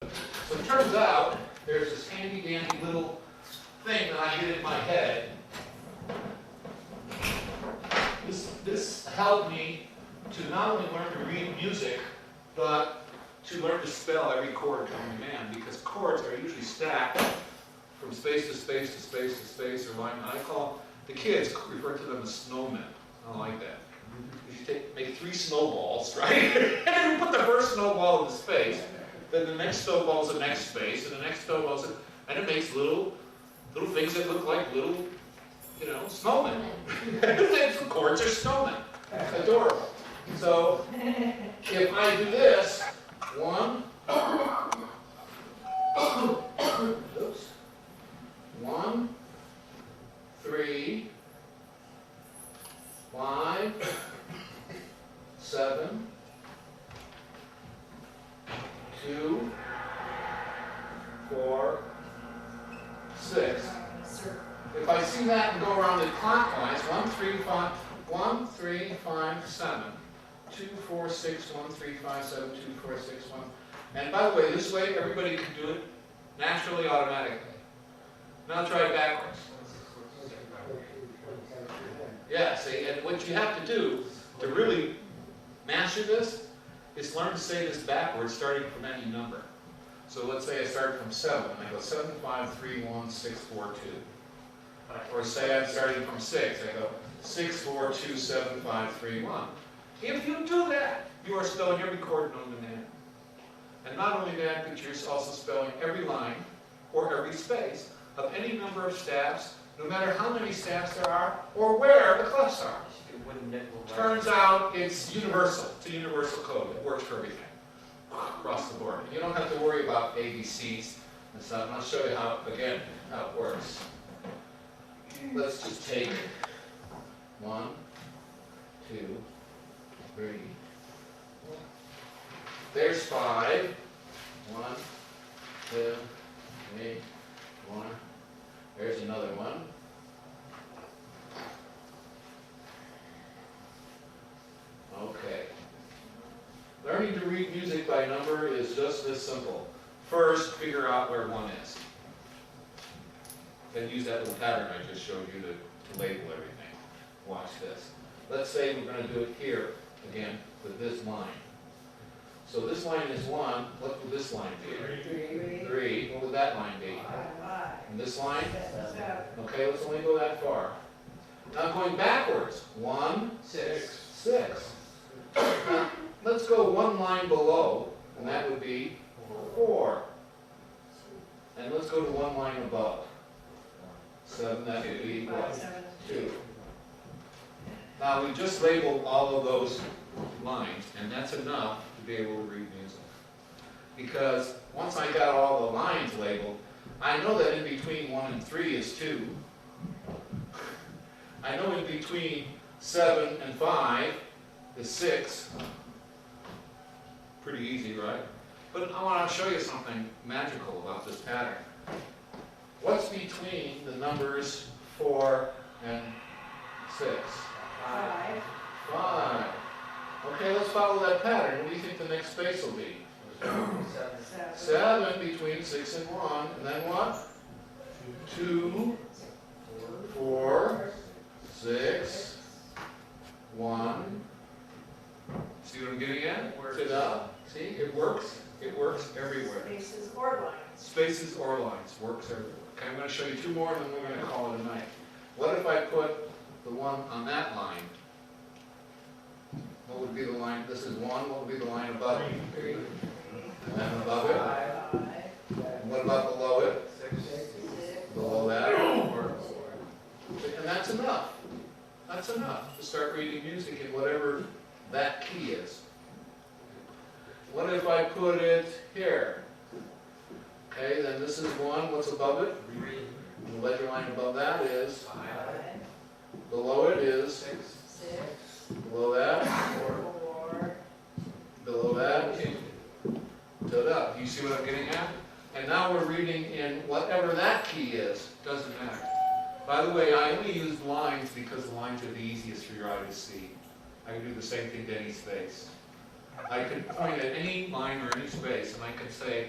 So it turns out there's this handy dandy little thing that I did in my head. This helped me to not only learn to read music, but to learn to spell every chord coming in, because chords are usually stacked from space to space to space to space, or line. I call the kids refer to them as snowmen. I don't like that. You make 3 snowballs, right? And then you put the first snowball in the space, then the next snowball is the next space, and the next snowball is, and it makes little things that look like little, snowmen. The chords are snowmen. Adorable. So if I do this, 1, oops, 1, 3, 5, 7, 2, 4, 6. If I see that and go around it clockwise, 1, 3, 5, 1, 3, 5, 7, 2, 4, 6, 1, 3, 5, 7, 2, 4, 6, 1. And by the way, this way everybody can do it naturally, automatically. Now try it backwards. Yeah, see, and what you have to do to really master this is learn to say this backwards, starting from any number. So let's say I start from 7. I go 7, 5, 3, 1, 6, 4, 2. Or say I'm starting from 6. I go 6, 4, 2, 7, 5, 3, 1. If you do that, you are spelling every chord known to man. And not only that, but you're also spelling every line or every space of any number of staffs, no matter how many staffs there are or where the clefs are. Turns out it's universal. It's a universal code. It works for everything across the board. You don't have to worry about ABCs and stuff. And I'll show you how it works. Let's just take 1, 2, 3. There's 5. 1, 2, 3, 1. There's another one. Okay. Learning to read music by number is just this simple. First, figure out where 1 is. Then use that little pattern I just showed you to label everything. Watch this. Let's say we're going to do it here again with this line. So this line is 1. What would this line be? 3. What would that line be? 5. And this line? 7. Okay, let's only go that far. Now going backwards. 1, 6. 6. Now, let's go 1 line below, and that would be 4. And let's go to 1 line above. 7, that would be what? 2. Now we just labeled all of those lines, and that's enough to be able to read music. Because once I got all the lines labeled, I know that in between 1 and 3 is 2. I know in between 7 and 5 is 6. Pretty easy, right? But I want to show you something magical about this pattern. What's between the numbers 4 and 6? 5. 5. Okay, let's follow that pattern. What do you think the next space will be? 7 between 6 and 1. And then what? 2, 4, 6, 1. See what I'm getting at? See, it works. It works everywhere. Spaces or lines. Spaces or lines works everywhere. Okay, I'm going to show you 2 more, and then we're going to call it a night. What if I put the one on that line? What would be the line? This is 1. What would be the line above it? 3. And then above it? 5. And what about below it? 6. Below that? And that's enough. That's enough to start reading music in whatever that key is. What if I put it here? Okay, then this is 1. What's above it? 3. The ledger line above that is 5. below it is 6. 6. below that, 4. below that, ta-da. You see what I'm getting at? And now we're reading in whatever that key is. Doesn't matter. By the way, I only use lines because the lines are the easiest for your eye to see. I can do the same thing to any space. I could point at any line or any space, and I could say,